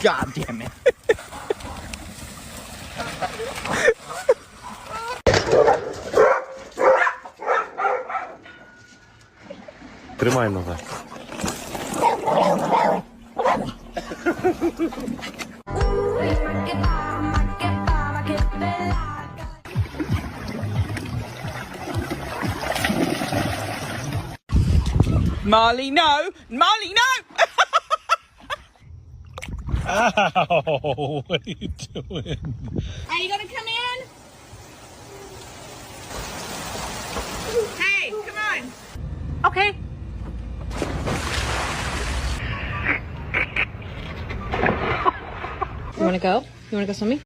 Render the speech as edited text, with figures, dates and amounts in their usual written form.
God damn it. Тримай нога. Marley, no! Marley, no! Ow, what are you doing? Are you gonna come in? Hey, come on. Okay. You wanna go? You wanna go swimming?